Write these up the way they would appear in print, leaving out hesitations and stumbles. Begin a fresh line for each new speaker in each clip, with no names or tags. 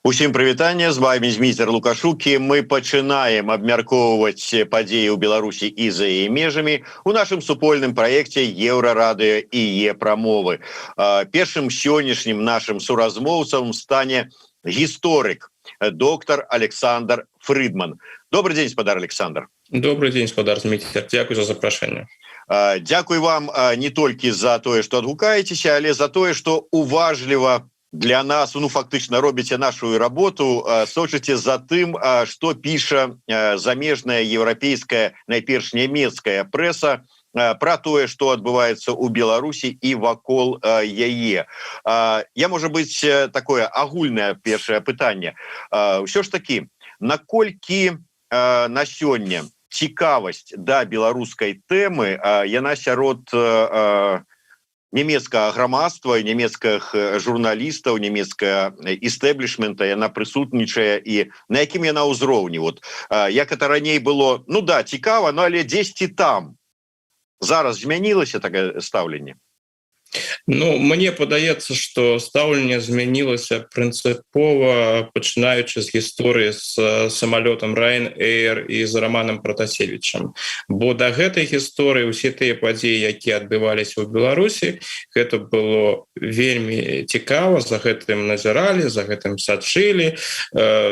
Усім прывітанне, з вами Зміцер Лукашукі. Мы пачынаем абмяркоўваць падзеі ў Беларусі і за яе межамі у нашым супольным праекце Еўрарадыё і Е-прамовы. Першым сённяшнім нашым суразмоўцам стане гісторык, доктор Александр Фрыдман. Добрый день, спадар Александр.
Добрый день, спадар Зміцер. Дзякуй за запрашэнне.
Дзякуй вам не толькі за тое, што адгукаецеся, але за тое, што уважліва для нас, фактычна робіце нашу работу, сочыце за тым, што піша замежная еўрапейская, найперш нямецкая прэса пра тое, што адбываецца ў Беларусі і вакол яе. Я, можа быць, такое агульнае першае пытанне. Ўсё ж такі, наколькі на сёння цікавасць да беларускай тэмы, яна сярод нямецкага грамадства, нямецкіх журналістаў, нямецкага істэблішмента, яна прысутнічае і на якім яна ўзроўні. Як это раней было, цікава, але дзесьці там. Зараз змянілася такое стаўленне?
Мне падаецца, што стаўленне змянілася прынцыпова, пачынаючы з гісторыі з самалётам Ryanair і з Романам Пратасевічам. Бо да гэтай гісторыі ўсе тыя падзеі, якія адбываліся ў Беларусі, гэта было вельмі цікава, за гэтым назіралі, за гэтым сачылі,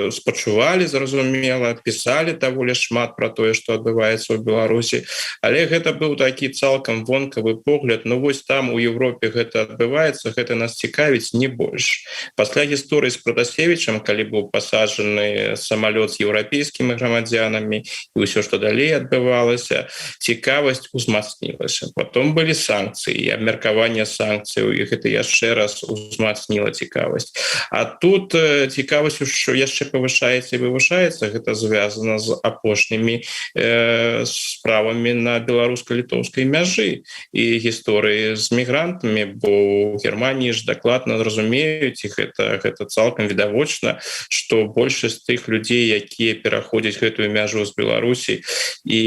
спачувалі, зразумела, пісалі даволі шмат пра тое, што адбываецца ў Беларусі. Але гэта быў такі цалкам вонкавы погляд, вось там у Европе гэта адбываецца, гэта нас цікавіць не больш. Пасля гісторыі з Пратасевічам, калі быў пасаджаны самалёт з еўрапейскімі грамадзянамі і ўсё, што далей адбывалася, цікавасць узмацнілася. Потом былі санкцыі, абмеркаванне санкцыяў, і гэта яшчэ раз узмацніла цікавасць. А тут цікавасць яшчэ павышаецца і вывышаецца, гэта звязана з апошнімі справамі на беларуска-літоўскай мяжы і гісторыі з мігрантамі, бо ў Германіі ж дакладна разумеюць, і гэта цалкам відавочна, што большасць тых людзей, якія пераходзяць гэтую мяжу з Беларусі і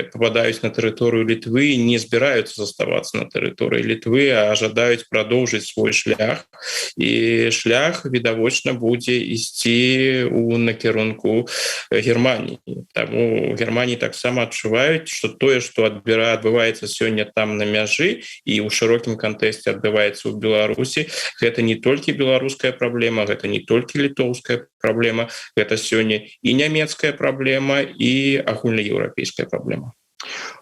попадаюць на тэрыторыю Літвы, не збіраюцца заставацца на тэрыторыі Літвы, а жадаюць прадоўжыць свой шлях. І шлях відавочна будзе ісці ў накірунку Германіі. Таму Германіі таксама адчуваюць, што тое, што адбываецца сёння там на мяжы і ў шырокім кантэксце адбываецца ў Беларусі, гэта не толькі беларуская праблема, гэта не толькі літоўская праблема, гэта сёння і нямецкая праблема, і агульнаеўрапейская праблема.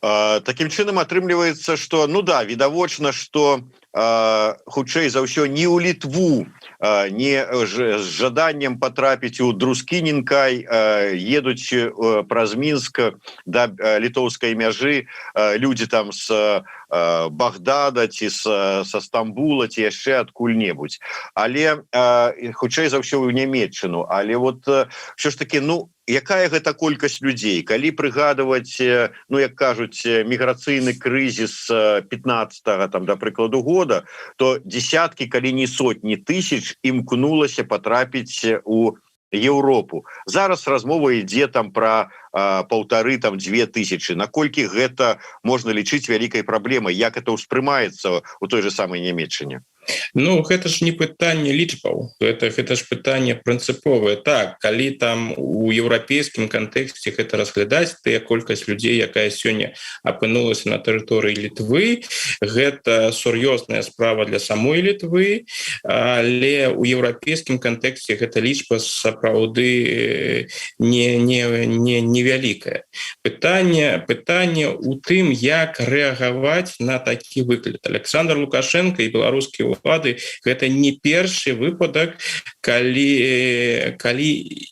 Такім чынам атрымліваецца, што відавочна, што хутчэй за ўсё не ў Літву, не з жаданнем патрапіць у Друскінінкай едуць праз Мінск да літоўскай мяжы людзі там з Багдада ці са Стамбула ці яшчэ адкуль-небудзь. Але хутчэй за ўсё ў Нямецчыну. Але ўсё ж такі, якая гэта колькасць людзей? Калі прыгадваць, як кажуць, міграцыйны крызіс 15-го, да прыкладу, года, то десяткі, калі не сотні тысяч імкнулася патрапіць у Еўропу. Зараз размова ідзе пра 1500–2000. Наколькі гэта можна лічыць вялікай праблемай? Як это ўспрымаецца у той же самай Нямецчыне?
Гэта ж не пытанне лічбаў, гэта ж пытанне прынцыповае. Так, калі там у еўрапейскім кантэксце гэта разглядаць, тая колькасць людзей, якая сёння апынулася на тэрыторыі Літвы, гэта сур'ёзная справа для самой Літвы, але у еўрапейскім кантэксце гэта лічба сапраўды невялікая. Пытанне ў тым, як рэагаваць на такі выклад. Александр Лукашенко і беларускія улады гэта не першы выпадак, калі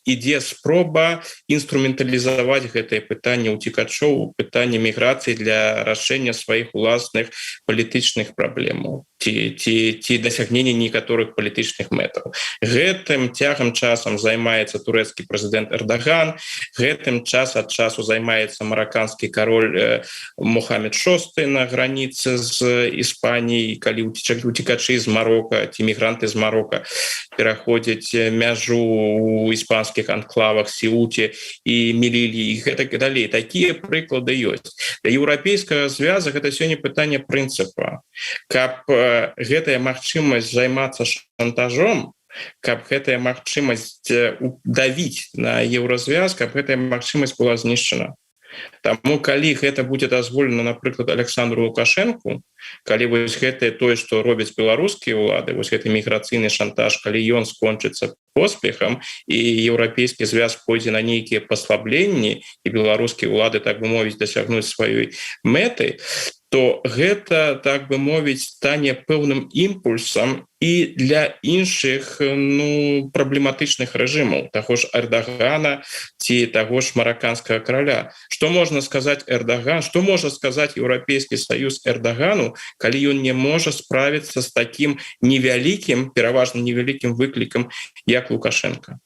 ідзе спроба інструменталізаваць гэтае пытанне ўцекачоў, пытанне міграцыі для рашэння сваіх уласных палітычных праблемаў ці дасягнення некаторых палітычных мэтаў. Гэтым цягам часам займаецца турэцкі прэзідэнт Эрдаган, гэтым час ад часу займаецца мараканскі кароль Мухаммед VI на граніцы з Іспаніяй, калі уцекачы з Марока ці мігранты з Марока пераходзяць мяжу ў іспанскіх анклавах Сеуце і Мелілі, і гэтак далей. Такія прыклады ёсць. Для еўрапейскага звяза гэта сёння пытанне прынцыпа. Каб гэтая магчымасць займацца шантажом, каб гэтая магчымасць давіць на еўразвяз, каб гэтая магчымасць была знішчана. Таму калі гэта будзе дазволена, напрыклад, Александру Лукашенку, калі вось гэтае тое, што робяць беларускія ўлады, вось гэты міграцыйны шантаж, калі ён скончыцца поспехам і еўрапейскі звяз пойдзе на нейкія паслабленні і беларускія ўлады, так бы мовіць, дасягнуць сваёй мэты, то гэта, так бы мовіць, стане пэўным імпульсам і для іншых праблематычных рэжымаў, таго ж Эрдагана ці таго ж мараканскага караля. Што можна сказаць Эрдаган, што можа сказаць Еўрапейскі саюз Эрдагану, калі ён не можа справіцца з такім невялікім, пераважна невялікім выклікам, як Лукашенко.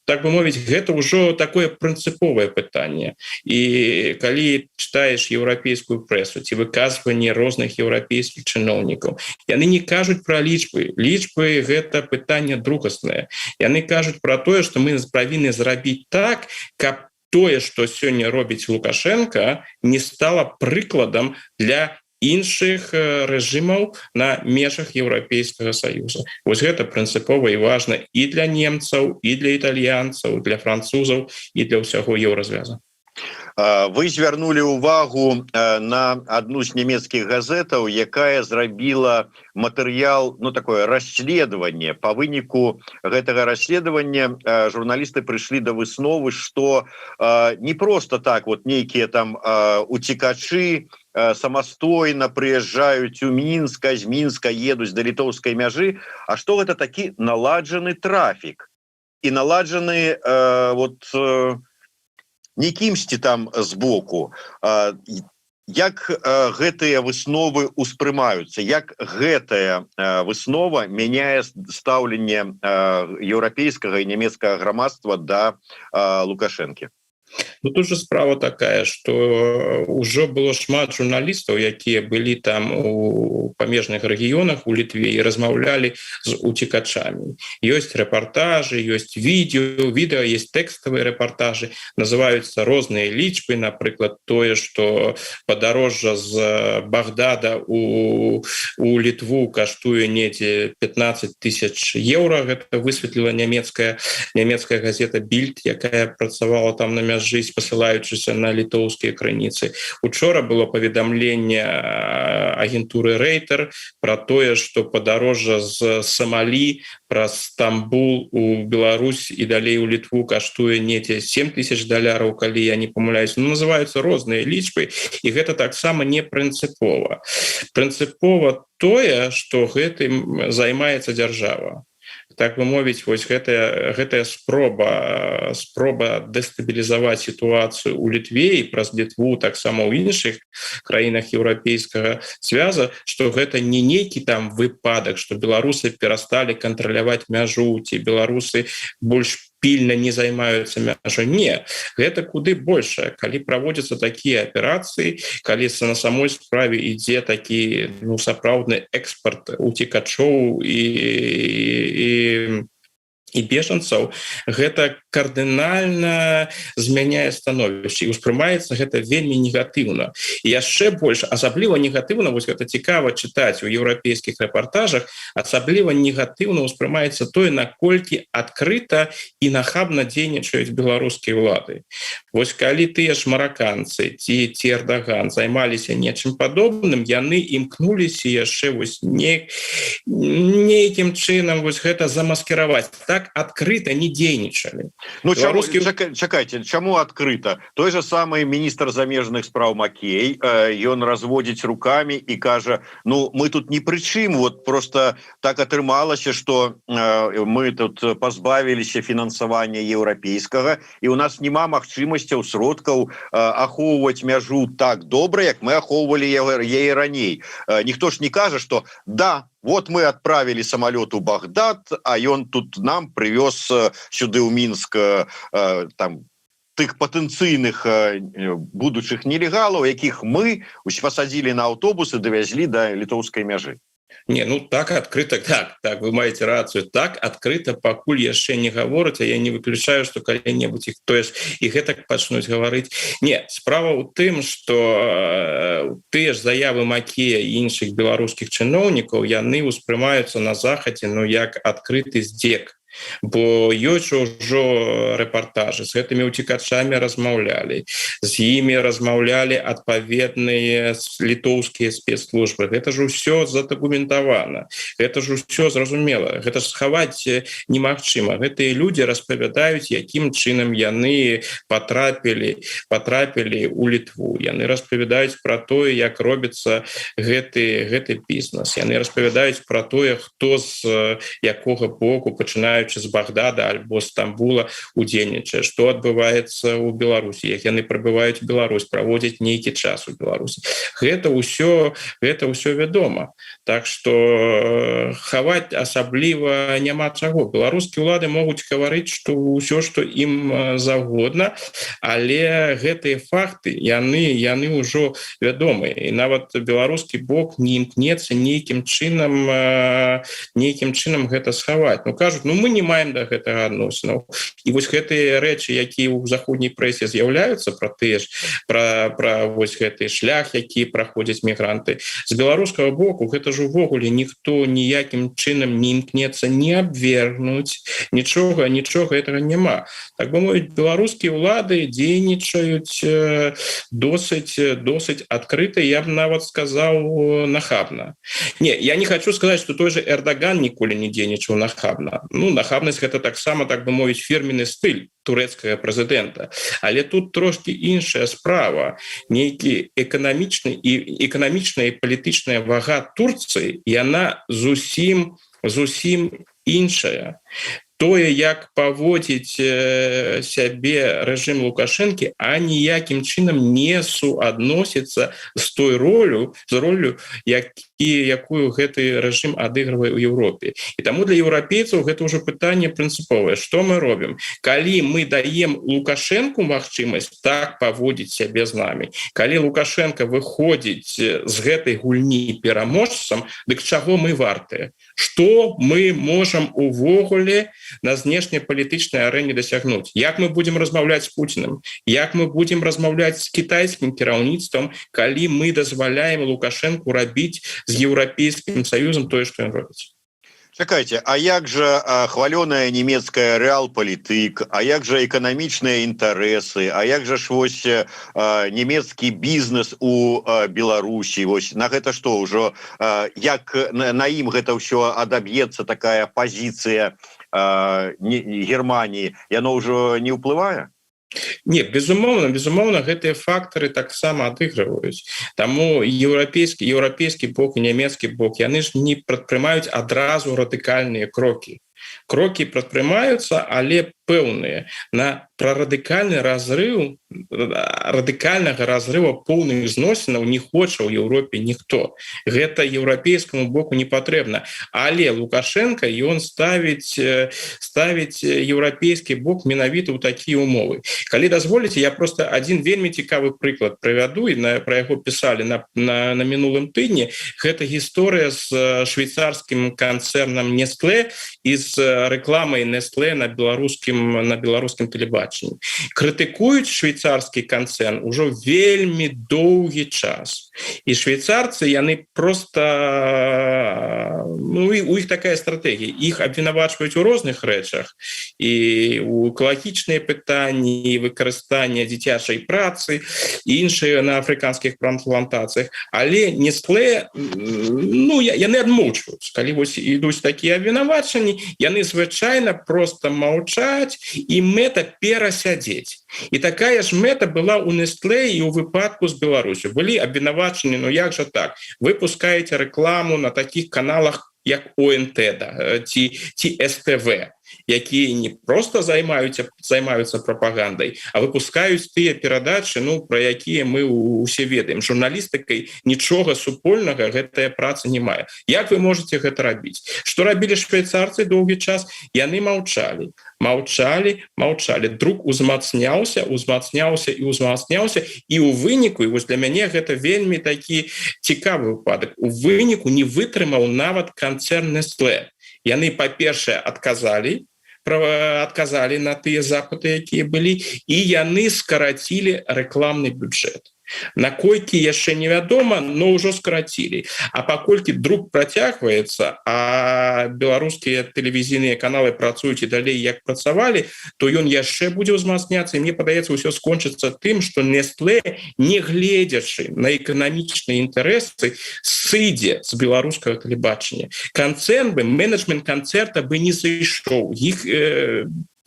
Так бы мовіць, гэта ўжо такое прынцыповае пытанне. І калі чытаеш еўрапейскую прэсу ці выказванні розных еўрапейскіх чыноўнікаў, яны не кажуць пра лічбы. Лічбы – гэта пытанне другаснае. Яны кажуць пра тое, што мы павінны зрабіць так, каб тое, што сёння робіць Лукашенко, не стала прыкладам для іншых рэжымаў на межах Еўрапейскага саюза. Вось гэта прынцыпова і важна і для немцаў, і для італьянцаў, для французаў, і для ўсяго еўразвяза.
Вы звярнулі ўвагу на адну з нямецкіх газетаў, якая зрабіла матэрыял, такое расследаванне. Па выніку гэтага расследавання журналісты прыйшлі да высновы, што не проста так нейкія там уцекачы самастойна прыязджаюць у Мінск, з Мінска едуць да літоўскай мяжы, а што гэта такі наладжаны трафік і наладжаны не кімсьці там збоку. Як гэтыя высновы ўспрымаюцца, як гэтая выснова мяняе стаўленне еўрапейскага і нямецкага грамадства да Лукашэнкі?
Тут же справа такая, што ўжо было шмат журналістаў, якія былі там у памежных рэгіёнах у Літве і размаўлялі з уцекачамі. Ёсць рэпартажы, ёсць відэо, ёсць тэкставыя рэпартажы, называюцца розныя лічбы, напрыклад, тое, што падарожжа з Багдада у Літву каштуе недзе 15 000 еўра. Гэта высветліла нямецкая газета Більд, якая працавала там на мяжы, спасылаючыся на літоўскія крыніцы. Учора было паведамленне агентуры Рейтер пра тое, што падарожжа з Самалі праз Стамбул у Беларусь і далей у Літву каштуе недзе $7,000, калі я не памыляюсь. Называюцца розныя лічбы, і гэта таксама не прынцыпова. Прынцыпова тое, што гэтым займаецца дзяржава. Так бы мовіць, вось гэтая спроба дэстабілізаваць сітуацыю ў Літве і праз Літву таксама ў іншых краінах еўрапейскага звяза, што гэта не нейкі там выпадак, што беларусы перасталі кантраляваць мяжу, ці беларусы больш пільна не займаюцца мяжой. Не, гэта куды большае. Калі праводзяцца такія аперацыі, калі на самой справе ідзе такі сапраўдны экспарт уцекачоў і бежанцаў, гэта кардынальна змяняе становішча і ўспрымаецца гэта вельмі негатыўна. І яшчэ больш, асабліва негатыўна, вось гэта цікава чытаць у еўрапейскіх рэпартажах, асабліва негатыўна ўспрымаецца тое, наколькі адкрыта і нахабна дзейнічаюць беларускія ўлады. Вось калі тыя ж мараканцы ці Эрдаган займаліся нечым падобным, яны імкнуліся яшчэ нейкім чынам вось гэта замаскіраваць. Так адкрыта не дзейнічалі.
Чакайце, чаму адкрыта? Той же самы міністр замежных спраў Макей, ён разводзіць рукамі і кажа, мы тут ні пры чым, просто так атрымалася, што мы тут пазбавіліся фінансавання еўрапейскага, і у нас няма магчымасцяў, сродкаў ахоўваць мяжу так добра, як мы ахоўвалі яе раней. Ніхто ж не кажа, што вот мы отправили самолет у Багдад, а ён тут нам привез сюды ў Мінск тых патэнцыйных будучых нелегалаў, якіх мы пасадзілі на аўтобус і давязлі да літоўскай мяжы.
Не, так адкрыта, так, вы маеце рацыю, так адкрыта пакуль яшчэ не гавораць, а я не выключаю, што калі-небудзь іх тое ж і гэтак пачнуць гаварыць. Не, справа ў тым, што тыя ж заявы Макея і іншых беларускіх чыноўнікаў, яны ўспрымаюцца на захадзе, як адкрыты здзек. бо ёсць ужо рэпартажы з гэтымі уцекачамі размаўлялі, з імі размаўлялі адпаведныя літоўскія спецслужбы. Гэта ж усё задакументавана, гэта ж усё зразумела, гэта ж схаваць немагчыма. Гэтыя людзі распавядаюць, якім чынам яны потрапілі у Літву. Яны распавядаюць пра тое, як робіцца гэты бізнес. Яны распавядаюць пра тое, хто з якога боку, пачынаючы з Багдада альбо Стамбула, удзельнічае, што адбываецца ў Беларусі, як яны прыбываюць у Беларусь, праводзяць нейкі час у Беларусі. Гэта ўсё вядома. Так што хаваць асабліва няма чаго. Беларускія ўлады могуць гаварыць, што ўсё, што ім заўгодна, але гэтыя факты, яны ўжо вядомыя. І нават беларускі бок не імкнецца нейкім чынам гэта схаваць. Кажуць, мы не маем да гэтага адносінаў. І вось гэтыя рэчы, якія ў заходняй прэсе з'яўляюцца пра вось гэты шлях, які праходзяць мігранты. З беларускага боку гэта ж увогуле ніхто ніякім чынам не імкнецца не абвергнуць, нічога гэтага няма. Так бы мовіць, беларускія ўлады дзейнічаюць досыць адкрыта, я б нават сказаў, нахабна. Не, я не хочу сказаць, што той же Эрдаган ніколі не дзейнічаў нахабна. Нахабнасць гэта таксама, так бы мовіць, фірменны стыль турэцкага прэзідэнта. Але тут трошкі іншая справа. Нейкі эканамічная і палітычная вага Турцыі, яна зусім іншая. Тое, як паводзіць сябе рэжым Лукашэнкі, а ніякім чынам не суадносіцца з той ролю, якую гэты рэжым адыгрывае ў Еўропе. І таму для еўрапейцаў гэта ўжо пытанне прынцыповае. Што мы робім? Калі мы даем Лукашэнку магчымасць так паводзіць сябе з намі, калі Лукашенко выходзіць з гэтай гульні пераможцам, дык чаго мы вартыя? Што мы можам увогуле на знешнепалітычнай арэне дасягнуць? Як мы будзем размаўляць з Пуціным? Як мы будзем размаўляць з кітайскім кіраўніцтвам, калі мы дазваляем Лукашэнку рабіць з Еўрапейскім Саюзам тое, што ён робіць?
Чакайце, а як жа хвалёная нямецкая рэалпалітык, а як жа эканамічныя інтарэсы, а як жа ж вось нямецкі бізнес у Беларусі? Вось на гэта што ўжо, як на ім гэта ўсё адаб'ецца, такая пазіцыя Германії, яно ўжо не ўплывае?
Не, безумоўна, гэтыя фактары таксама адыгрываюць. Таму еўрапейскі бок і нямецкі бок, яны ж не прадпрымаюць адразу радыкальныя крокі. Крокі прадпрымаюцца, але пэўныя. Пра радыкальнага разрыва поўных зносінаў не хоча ў Еўропе ніхто. Гэта еўрапейскаму боку не патрэбна. Але Лукашенко, ён ставіць еўрапейскі бок менавіта ў такія умовы. Калі дазволіце, я просто адзін вельмі цікавы прыклад прывяду, і пра яго пісалі на мінулым тыдні. Гэта гісторыя з швейцарскім канцэрнам Nestlé і з рэкламай Nestlé на беларускім тэлебачанні. Крытыкуюць швейцарскі канцэрн ужо вельмі доўгі час. І швейцарцы, яны проста, у іх такая стратэгія. Іх абвінавачваюць у розных рэчах. І у экалагічныя пытанні, і выкарыстання дзіцячай працы, і іншыя на афрыканскіх плантацыях. Але Nestlé, яны адмоўчваюць. Калі вось ідуць такія абвінавачанні, яны звычайна проста маўчаць, і мэта перасядзець. І такая ж мэта была ў Nestlé і ў выпадку з Беларусю. Былі абвінавачаны, як жа так? Вы пускаеце рэкламу на такіх каналах, як ОНТ ці СТВ, якія не проста займаюцца прапагандай, а выпускаюць тыя перадачы, пра якія мы ўсе ведаем. Журналістыкай нічога супольнага гэтая праца не мае. Як вы можете гэта рабіць? Што рабілі швейцарцы доўгі час? Яны маўчалі. Друк узмацняўся, і ў выніку, і вось для мяне гэта вельмі такі цікавы выпадак, у выніку не вытрымаў нават канцэрн Nestlé. Яны, па-першае, адказалі на тыя запыты, якія былі, і яны скарацілі рэкламны бюджэт. Наколькі яшчэ невядома, но ўжо скарацілі. А паколькі друк працягваецца, а беларускія тэлевізійныя каналы працуюць і далей як працавалі, то ён яшчэ будзе ўзмацняцца, і мне падаецца, ўсё скончыцца тым, што Nestlé, не гледзячы на эканамічныя інтарэсы, сыдзе з беларускага тэлебачання. Канцэрн бы, менеджмент канцэрта бы не зайшоў. Іх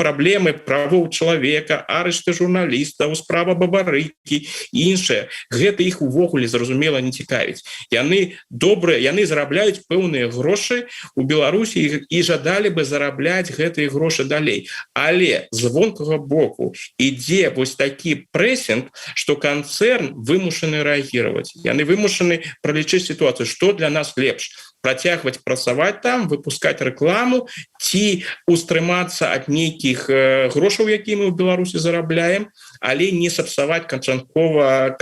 праблемы правоў чалавека, арышты журналістаў, справа Бабарыкі і іншае. Гэта іх увогуле, зразумела, не цікавіць. Яны добрыя, яны зарабляюць пэўныя грошы у Беларусі і жадалі бы зарабляць гэтыя грошы далей. Але з вонкага боку ідзе вось такі прэсінг, што канцэрн вымушаны рэагіраваць. Яны вымушаны пралічыць сітуацыю, што для нас лепш. Працягваць працаваць там, выпускаць рэкламу ці устрымацца ад нейкіх грошаў, якія мы ў Беларусі зарабляем, але не сапсаваць канчаткова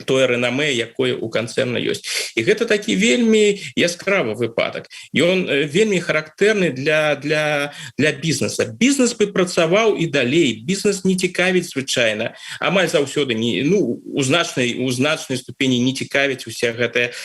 тое рэнамэ, якое ў канцэрна ёсць. І гэта такі вельмі яскравы выпадак. Ён вельмі характэрны для бізнеса. Бізнес бы працаваў і далей. Бізнес не цікавіць звычайна. Амаль заўсёды у значнай ступені не цікавіць уся гэтая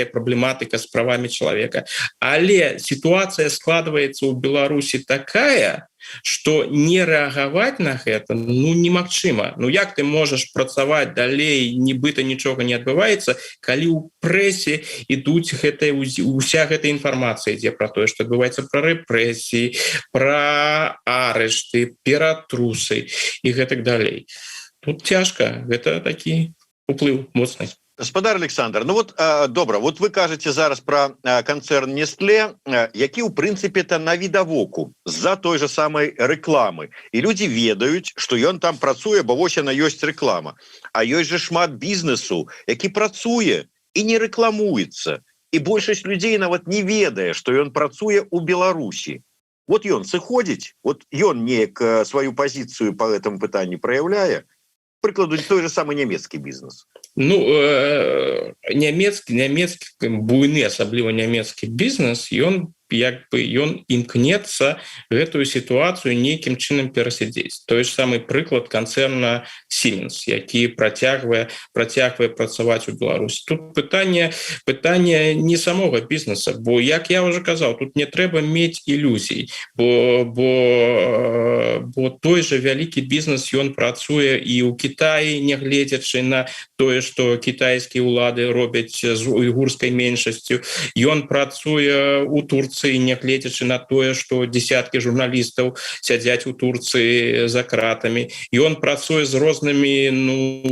праблематыка з правамі чалавека. Але сітуацыя складваецца ў Беларусі такая, што не рэагаваць на гэта немагчыма. Як ты можаш працаваць далей, нібыта нічога не адбываецца, калі ў прэсе ідуць уся гэта інфармацыя ідзе пра тое, што адбываецца пра рэпрэсіі, пра арышты, ператрусы і гэтак далей. Тут цяжка, гэта такі уплыў моцны.
Гаспадар Александр, добра, вы кажаце зараз пра канцэрн Nestlé, які ў прынцыпе-то навідавоку з-за той же самай рэкламы. І людзі ведаюць, што ён там працуе, бо вось яна ёсць рэклама. А ёсць же шмат бізнесу, які працуе і не рэкламуецца. І большасць людзей нават не ведае, што ён працуе ў Беларусі. Ён сыходзіць, ён неяк сваю пазіцыю па гэтым пытанні праяўляе. Прыкладу, той же самы нямецкі бізнес.
Нямецкі буйны, асабліва нямецкі бізнес, ён імкнецца гэтую сітуацыю нейкім чынам перасядзець. Той ж самы прыклад канцэрна Siemens, які працягвае працаваць у Беларусі. Тут пытанне не самога бізнеса, бо, як я ўжо казаў, тут не трэба мець ілюзій, бо той же вялікі бізнес, ён працуе і ў Кітаі, нягледзячы на тое, што кітайскія ўлады робяць з уйгурскай меншасцю. Ён працуе ў Турцыі, нягледзячы на тое, што десяткі журналістаў сядзяць у Турцыі за кратамі. Ён працуе з рознымі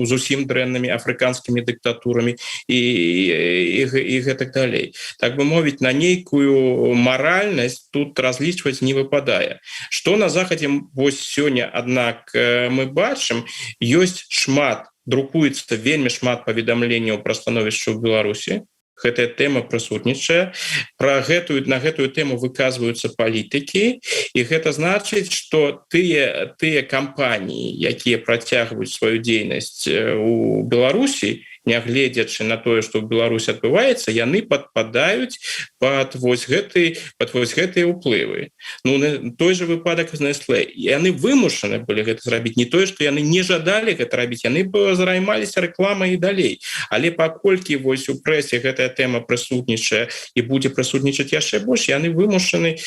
зусім дрэннымі афрыканскімі дыктатурамі і гэтак далей. Так бы мовіць, на нейкую маральнасць тут разлічваць не выпадае. Што на захадзе вось сёння, аднак, мы бачым, ёсць друкуецца вельмі шмат паведамленняў пра становішча ў Беларусі. Гэтая тэма прысутнічае. На гэтую тэму выказваюцца палітыкі, і гэта значыць, што тыя кампаніі, якія працягваюць сваю дзейнасць у Беларусі, нягледзячы на тое, што ў Беларусі адбываецца, яны падпадаюць пад вось гэтыя ўплывы. Той же выпадак з Nestlé. Яны вымушаны былі гэта зрабіць. Не тое, што яны не жадалі гэта рабіць, яны б займаліся рэкламай і далей. Але паколькі вось у прэсе гэтая тэма прысутнічае і будзе прысутнічаць яшчэ больш, яны вымушаны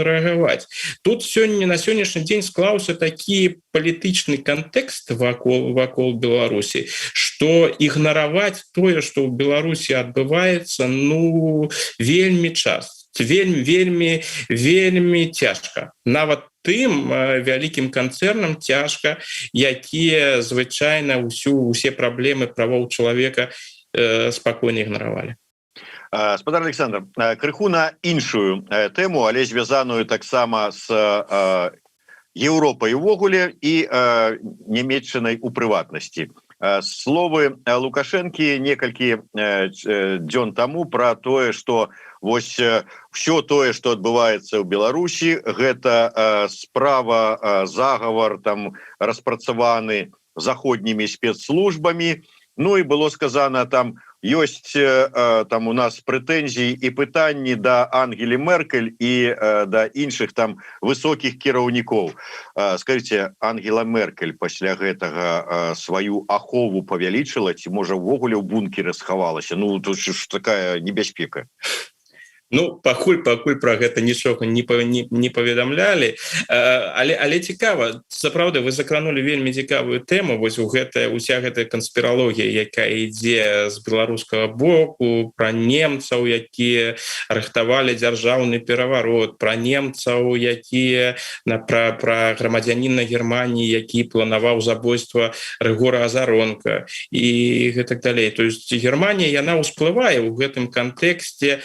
рэагаваць. Тут на сённяшні дзень склаўся такі палітычны кантэкст вакол Беларусі, што ігнараваць тое, што ў Беларусі адбываецца, вельмі цяжка. Нават тым вялікім канцэрнам цяжка, якія звычайна усе праблемы правоў чалавека спакойна ігнаравалі.
Гаспадар Александр, крыху на іншую тэму, але звязаную таксама з Еўропай увогуле і Нямецчынай у прыватнасці. Словы Лукашэнкі некалькі дзён таму пра тое, што вось все тое, што адбываецца ў Беларусі, гэта справа, загавар там распрацаваны заходнімі спецслужбамі. І было сказано там, ёсць там у нас прэтэнзіі і пытанні да Ангелі Меркель і да іншых там высокіх кіраўнікоў. Скажите, Ангела Меркель пасля гэтага сваю ахову павялічыла ці можа ўвогуле ў бункеры схавалася? Ну тут ж такая небяспека.
Ну пакуль про гэта нічога не паведамлялі, але цікава, сапраўды вы закранули вельмі цікавую тэму. Вось уся гэтая канспіралогія, якая ідзе з беларускага боку, пра немцаў, якія рыхтавалі дзяржаўны пераварот, пра немцаў, якія пра грамадзяніна Германії, які планаваў забойства Рыгора Азаронка і гэтак далей. То есть Германія, яна ўсплывае ў гэтым кантэксце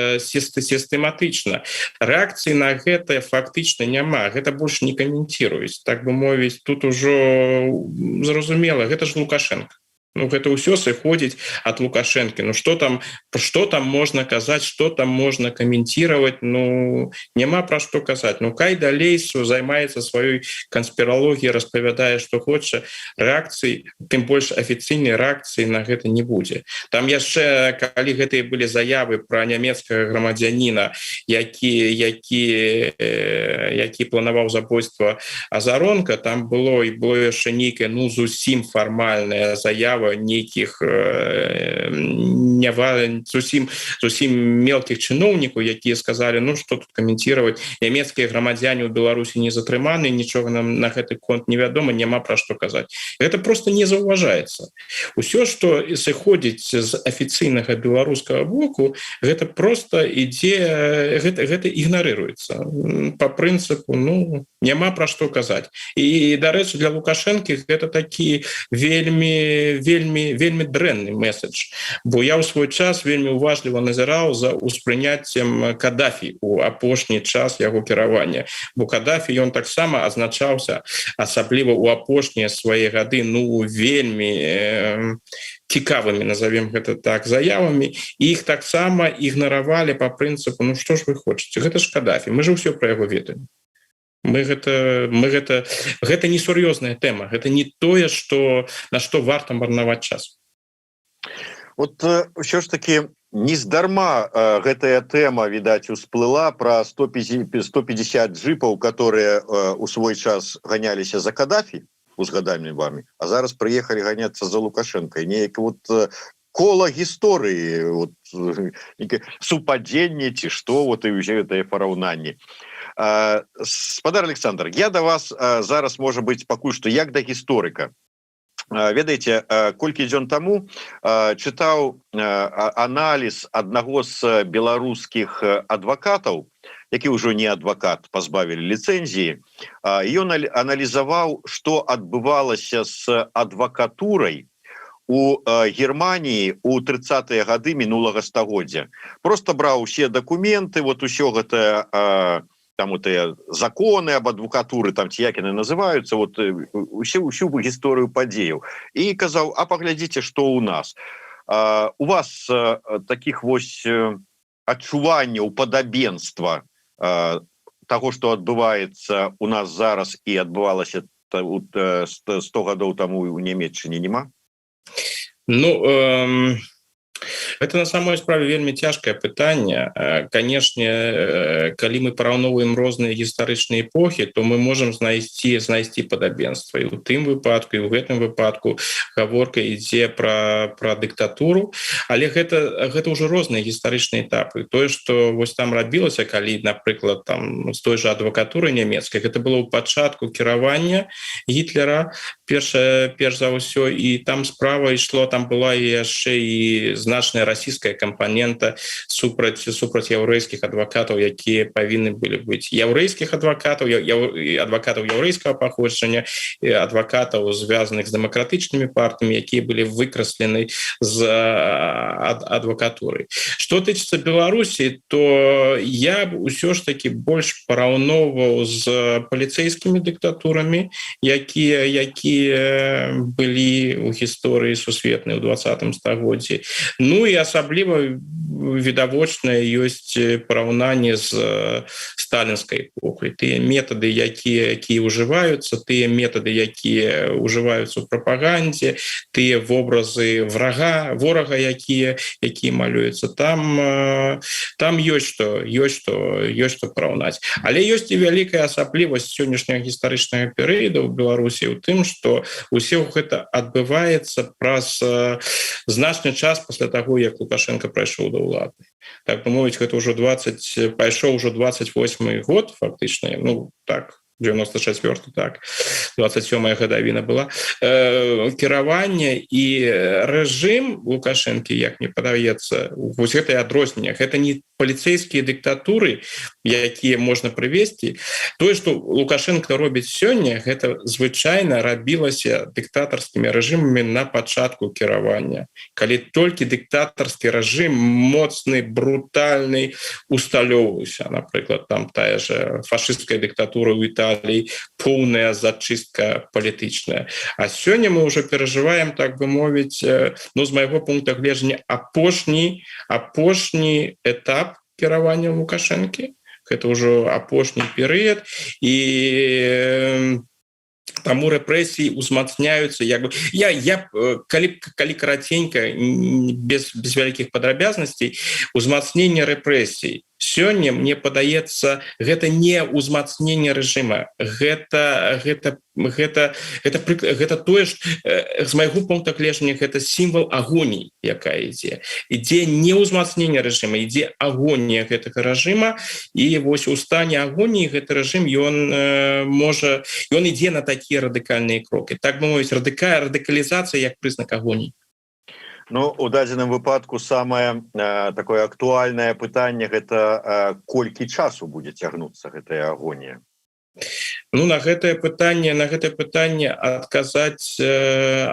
сістэматычна. Рэакцыі на гэта фактычна няма, гэта больш не каментируюць, так бы мовіць. Тут ужо зразумела, гэта ж Лукашенко. Ну, гэта ўсё сыходзіць ад Лукашэнкі. Ну што там можна казаць, што там можна каментировать? Ну няма пра што казаць. Ну кай далей займаецца сваёй канспіралогіяй, распавядае што хоча, рэакцыі, тым больш афіцыйнай рэакцыі на гэта не будзе. Там яшчэ калі гэтыя былі заявы пра нямецкага грамадзяніна, які планаваў забойства Азаронка, там было яшчэ нейкая зусім фармальная заява нейкіх зусім мелкіх чыноўнікаў, якія сказалі, ну што тут каментировать, нямецкія грамадзяне ў Беларусі не затрыманы, нічога нам на гэты конт невядома, няма пра што казаць. Гэта просто не заўважаецца. Усё, што сыходзіць з афіцыйнага беларускага боку, гэта просто ідзе, гэта ігнарыруецца по прынцыпу, ну няма пра што казаць. І дарэчы, для Лукашэнкі гэта такі вельмі дрэнны месседж, бо я ў свой час вельмі уважліва назіраў за ўспрыняццем Кадафі у апошні час яго кіравання, бо Кадафі ён таксама азначаўся, асабліва ў апошнія свае гады, ну вельмі цікавымі, назовем гэта так, заявамі, і іх таксама ігнаравалі по прынцыпу, ну што ж вы хочаце, гэта ж Кадафі, мы же ўсё про яго ведаем. Гэта несур'ёзная тэма, гэта не тое, на што варта марнаваць час.
Вот ўсё ж таки нездарма гэтая тэма, відаць, усплыла пра 150 джипаў, которые у свой час ганяліся за Кадафі, узгадамі вами, а зараз прыехалі ганяцца за Лукашенко. І неяк вот кола гісторыі, вот, супадзенне ці што, вот і ўсе гэтыя параўнанні. Спадар Александр, я да вас зараз, можа быць, пакуль што як да гісторыка. Ведаеце, колькі дзён таму чытаў аналіз аднаго з беларускіх адвакатаў, які ўжо не адвакат, пазбавілі ліцэнзіі. Ён аналізаваў, што адбывалася з адвакатурай у Германії у 30-е гады мінулага стагоддзя. Просто браў усе дакументы, вот усё гэта там вот законы об адвокатуры, там ці як яны называюцца, вот усю гісторыю падзеяў, і казаў, а паглядзіце, што ў нас. У вас таких вось адчуванняў падабенства таго, што адбываецца у нас зараз і адбывалася 100 гадоў таму ў Нямецчыне, няма?
Ну, это на самой справе вельмі цяжкае пытанне. Канешне, калі мы параўноўваем розныя гістарычныя эпохі, то мы можам знайсці падабенства. І ў тым выпадку, і ў гэтым выпадку гаворка ідзе пра дыктатуру, але гэта ўжо розныя гістарычныя этапы. Тое, што вось там рабілася, калі, напрыклад, там з той жа адвакатуры нямецкай, гэта было ў пачатку кіравання Гітлера, перш за ўсё, і там справа ішло, там была яшчэ і значная расійская кампанента супраць яўрэйскіх адвакатаў, якія павінны былі быць яўрэйскіх адвакатаў яўрэйскага паходжання, адвакатаў, звязаных з дэмакратычнымі партыямі, якія былі выкраслены з адвакатуры. Што тычыцца Беларусі, то я б усё ж таки больш параўноўваў з паліцэйскімі дыктатурамі, якія былі ў гісторыі сусветнай у 20 стагоддзі. Ну і асабліва відавочнае ёсць параўнанне з сталінскай эпохай. Тыя метады, якія ўжываюцца, тыя метады, якія ўжываюцца ў прапагандзе, тыя вобразы ворага, якія малююцца, там ёсць што параўнаць. Але ёсць і вялікая асаблівасць сённяшняга гістарычнага перыяда ў Беларусі ў тым, што ўсё гэта адбываецца праз значны час пасля таго, як Лукашенко прайшоў да ўлады. Так бы мовіць, гэта ўжо пайшоў ужо 28-й год, фактычна, 94, так, 27-я гадавіна была, кіравання і рэжым Лукашэнкі, як мне падаецца, вось гэтае адрозненне, гэта не паліцэйскія дыктатуры, якія можна прывесці. Тое, што Лукашенко робіць сёння, гэта звычайна рабілася дыктатарскімі рэжымамі на пачатку кіравання. Калі толькі дыктатарскі рэжым моцны, брутальны усталёўваўся, напрыклад, там тая же фашысцкая дыктатура ў Італіі, поўная зачыстка палітычная. А сёння мы ўжо перажываем, так бы мовіць, з майго пункта гледжання, апошні этап кіравання Лукашэнкі. Гэта ўжо апошні перыяд, і таму рэпрэсіі узмацняюцца. Калі караценька, без вялікіх падрабязнасцей, узмацненне рэпрэсій сёння, мне падаецца, гэта не ўзмацненне рэжыма, гэта тое, што з майго пункта гледжання гэта сімвал агоніі, якая ідзе не ўзмацненне рэжыма, ідзе агонія гэтага рэжыма, і вось у стане агоніі гэты рэжым ён ідзе на такія радыкальныя крокі. Так бы мовіць, радыкалізацыя як прызнак агоніі.
У дадзеным выпадку самае такое актуальнае пытанне — гэта колькі часу будзе цягнуцца гэтая агонія?
На гэтае пытанне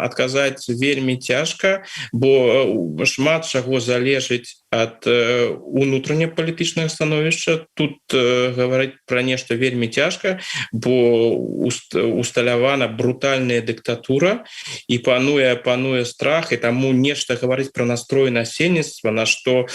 адказаць вельмі цяжка, бо шмат чаго залежыць ад унутранепалітычнага становішча. Тут гаварыць пра нешта вельмі цяжка, бо усталявана брутальная дыктатура і пануе страх, і таму нешта гаварыць пра настрой насельніцтва, на што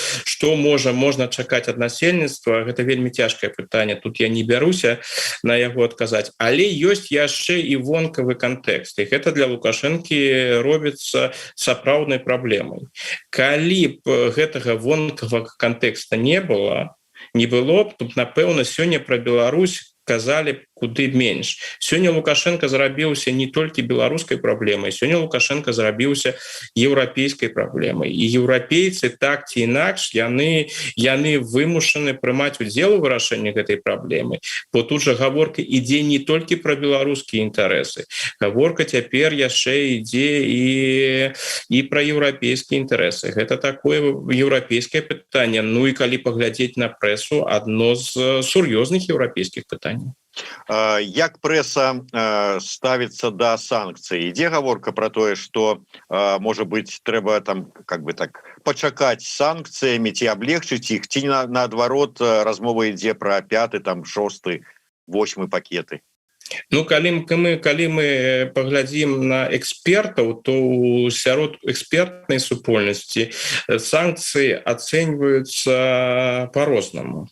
можна чакаць ад насельніцтва, гэта вельмі цяжкае пытанне. Тут я не бяруся на яго адказаць. Але ёсць яшчэ і вонкавы кантэкст, і гэта для Лукашэнкі робіцца сапраўднай праблемай. Калі б гэтага вонкавага кантэкста не было б, то, напэўна, сёння пра Беларусь казалі куды менш. Сёння Лукашенко зрабіўся не толькі беларускай праблемай, сёння Лукашенко зрабіўся еўрапейскай праблемай. І еўрапейцы так ці інакш яны вымушаны прымаць удзел у вырашэнні гэтай праблемы. Бо тут жа гаворка ідзе не толькі пра беларускія інтарэсы. Гаворка цяпер яшчэ ідзе і пра еўрапейскія інтарэсы. Гэта такое еўрапейскае пытанне. І калі паглядзець на прэсу, адно з сур'ёзных еўрапейскіх пытанняў.
Як прэса ставіцца да санкцый? Ідзе гаворка пра тое, што, можа быць, трэба там пачакаць з санкцыямі ці аблегчыць іх, ці наадварот размова ідзе пра 5-й, 6-й, 8-й пакеты?
Калі мы паглядзім на экспертаў, то сярод экспертнай супольнасці санкцыі ацэньваюцца па-рознаму.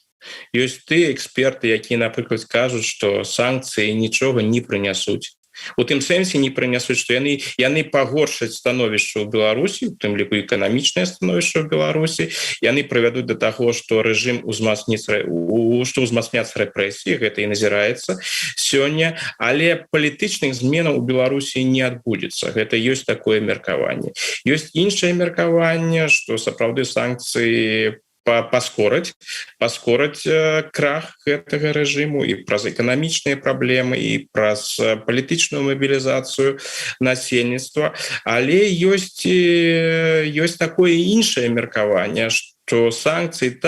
Ёсць тыя эксперты, якія, напрыклад, кажуць, што санкцыі нічога не прынясуць. У тым сэнсе не прынясуць, што яны пагоршаць становішча ў Беларусі, у тым ліку эканамічнае становішча ў Беларусі, яны прывядуць да таго, што рэжым узмацняцца рэпрэсіі, гэта і назіраецца сёння, але палітычных зменаў у Беларусі не адбудзецца. Гэта ёсць такое меркаванне. Ёсць іншае меркаванне, што сапраўды санкцыі паскораць крах гэтага рэжыму і праз эканамічныя праблемы, і праз палітычную мабілізацыю насельніцтва. Але ёсць такое іншае меркаванне, што санкцыі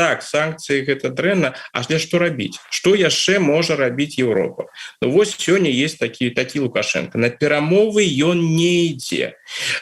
гэта дрэнна, але што рабіць? Што яшчэ можа рабіць Еўропа? Вось сёння есть такі Лукашенко. На перамовы ён не ідзе.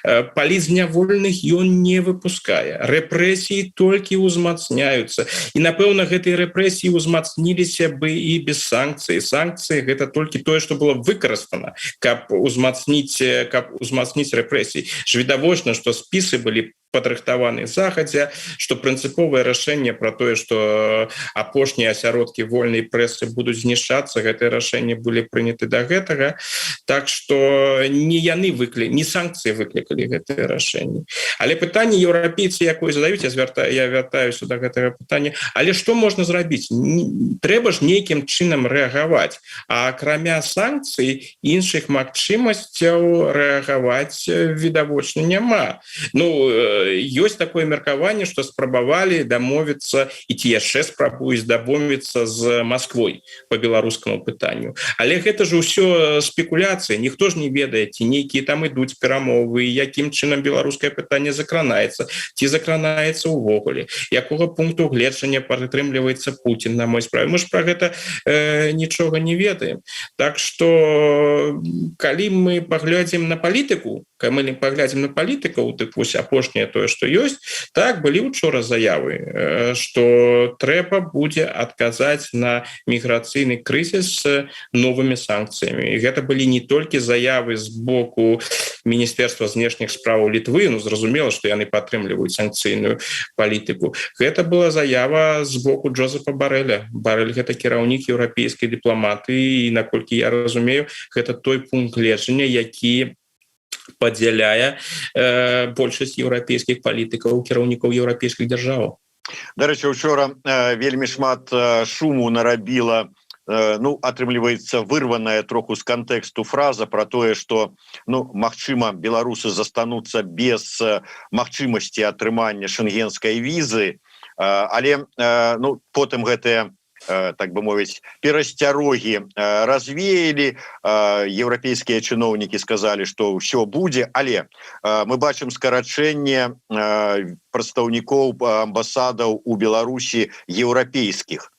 Палізняволеных ён не выпускае. Рэпрэсіі толькі ўзмацняюцца. І, напэўна, гэтыя рэпрэсіі ўзмацніліся бы і без санкцый. Санкцыі гэта толькі тое, што было выкарыстана, каб узмацніць рэпрэсіі. Відавочна, што спісы былі падрыхтаваны захадзя, што прынцыповае рашэнне пра тое, што апошнія асяродкі вольнай прэсы будуць знішчацца, гэтыя рашэнні былі прыняты да гэтага. Так што не яны не санкцыі выклікалі гэтыя рашэнні. Але пытанне еўрапейцы, якое задаюць, я вяртаюся да гэтага пытання, але што можна зрабіць? Трэба ж нейкім чынам рэагаваць, а акрамя санкцый іншых магчымасцяў рэагаваць відавочна няма. Ёсць такое меркаванне, што спрабавалі дамовіцца і ці яшчэ спрабуюць дамовіцца з Масквой по беларускаму пытанню. Але гэта ж ўсё спекуляцыя, ніхто ж не ведае, ці нейкія там ідуць перамовы, якім чынам беларускае пытанне закранаецца, ці закранаецца ўвогуле, якога пункту гледжання падтрымліваецца Путін на мой справе. Мы ж пра гэта нічога не ведаем. Так што калі мы паглядзім на палітыку, дык вось апошняе тое, што ёсць, так, былі учора заявы, што трэба будзе адказаць на міграцыйны крызіс новымі санкцыямі. І гэта былі не толькі заявы з боку Міністэрства знешніх спраў Літвы, зразумела, што яны падтрымліваюць санкцыйную палітыку. Гэта была заява з боку Джозефа Барэля. Барэль — гэта кіраўнік еўрапейскай дыпламатыі, і, наколькі я разумею, гэта той пункт гледжання, які падзяляе большасць еўрапейскіх палітыкаў, кіраўнікоў еўрапейскіх дзяржаваў.
Дарэчы, учора вельмі шмат шуму нарабіла, атрымліваецца вырваная троху з кантэксту фраза про тое, што магчыма беларусы застануцца без магчымасці атрымання шенгенскай візы, але потым гэтыя, так бы мовіць, перасцярогі развеялі, еўрапейскія чыноўнікі сказалі, што ўсё будзе, але мы бачым скарачэнне прадстаўнікоў амбасадаў у Беларусі еўрапейскіх.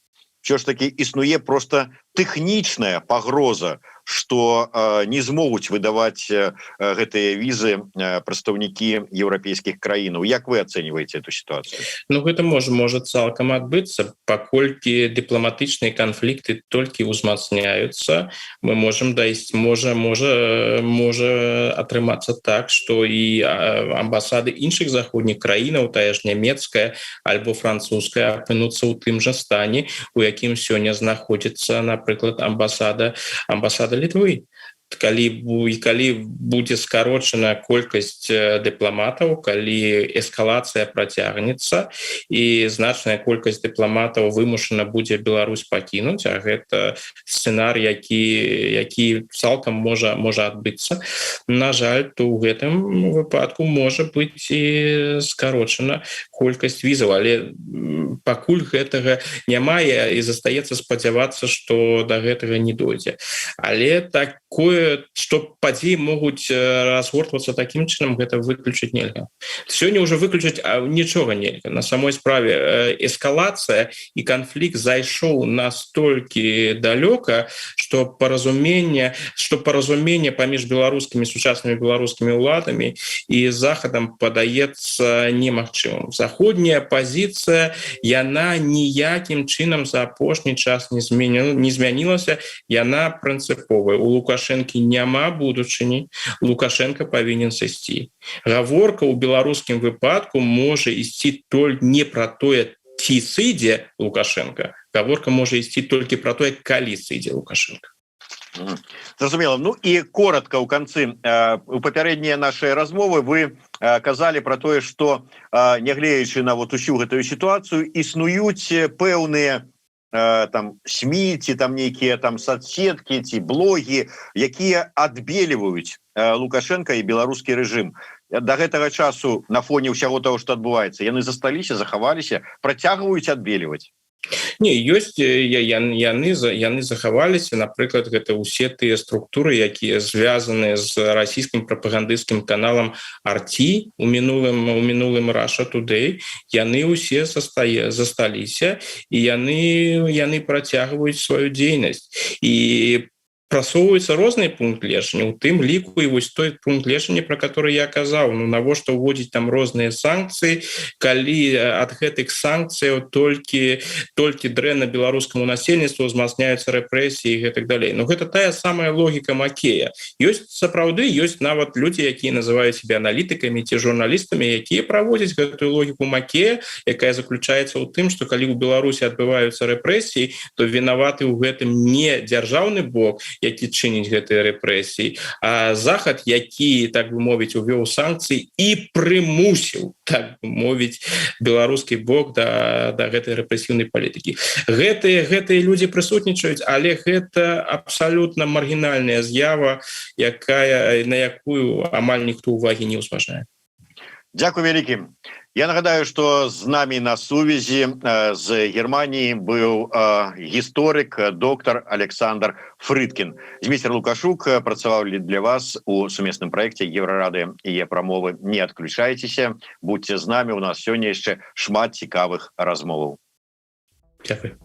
Все ж таки існуе просто тэхнічная пагроза, што не змогуць выдаваць гэтыя візы прадстаўнікі еўрапейскіх краінаў. Як вы ацэньваеце эту сітуацыю?
Гэта можа цалкам адбыцца, паколькі дыпламатычныя канфлікты толькі ўзмацняюцца. Мы можам дайсці, можа атрымацца так, што і амбасады іншых заходніх краінаў, тая ж нямецкая альбо французская, апынуцца ў тым жа стане, у якім сёння знаходзіцца, напрыклад, амбасада Літвы. Калі будзе скарочана колькасць дыпламатаў, калі эскалацыя працягнецца і значная колькасць дыпламатаў вымушана будзе Беларусь пакінуць, а гэта сцэнарый, які цалкам можа адбыцца, на жаль, то ў гэтым выпадку можа быць і скарочана колькасць візаў, але пакуль гэтага няма і застаецца спадзявацца, што да гэтага не дойдзе. Але такое, што падзеі могуць разгортвацца такім чынам, гэта выключыць нельга. Сёння ўжо выключыць нічога нельга. На самой справе эскалацыя і канфлікт зайшоў настолькі далёка, што паразуменне паміж сучаснымі беларускімі ўладамі і захадам падаецца немагчымым. Заходняя пазіцыя, яна ніякім чынам за апошні час не змянілася, яна прынцыповая. У Лукашэнкі няма будучыні, Лукашенко павінен сысці. Гаворка ў беларускім выпадку можа ісці толькі не пра тое, ці сыдзе Лукашенко, гаворка можа ісці толькі пра тое, калі сыдзе Лукашенко.
Зразумела. І коротко ў канцы, у папярэднія нашыя размовы вы казалі пра тое, што, нягледзячы на усю гэтую сітуацыю, існуюць пэўныя СМІ, ці нейкія соцсеткі, ці блогі, якія адбеліваюць Лукашенко і беларускі рэжым. Да гэтага часу на фоне ўсяго того, што адбываецца, яны засталіся, захаваліся, працягваюць адбеліваць?
Не, ёсць, яны захаваліся, напрыклад, гэта ўсе тыя структуры, якія звязаны з расійскім прапагандысцкім каналам RT у мінулым Russia Today, яны ўсе засталіся, і яны працягваюць сваю дзейнасць. І прасоўваюцца розныя пункты гледжання, у тым ліку і вось той пункт гледжання, про который я казаў, ну навошта ўводзіць там розныя санкцыі, калі ад гэтых санкцыяў толькі дрэнна беларускаму насельніцтву узмацняюцца рэпрэсіі і гэтак далей. Ну гэта тая самая логіка Макея. Ёсць сапраўды, ёсць нават людзі, якія называюць себе аналітыкамі ці журналістамі, якія праводзяць гэтую логіку Макея, якая заключаецца ў тым, што калі ў Беларусі адбываюцца рэпрэсіі, то вінаваты ў гэтым не дзяржаўны бок, які чыніць гэтыя рэпрэсіі, а захад, які, так бы мовіць, увёў санкцыі і прымусіў, так бы мовіць, беларускі бок да гэтай рэпрэсіўнай палітыкі. Гэтыя людзі прысутнічаюць, але гэта абсалютна маргінальная з'ява, на якую амаль ніхто ўвагі не ўзважае.
Дзякуй вялікі. Я нагадаю, што з намі на сувязі з Германіі быў гісторык, доктар Александр Фрыдкін. Змейстер Лукашук працаваў для вас у сумесным праекце Еўрарады і Е-прамовы. Не адключайцеся, будьце з намі, у нас сёння яшчэ шмат цікавых размоваў.
Дзякуй.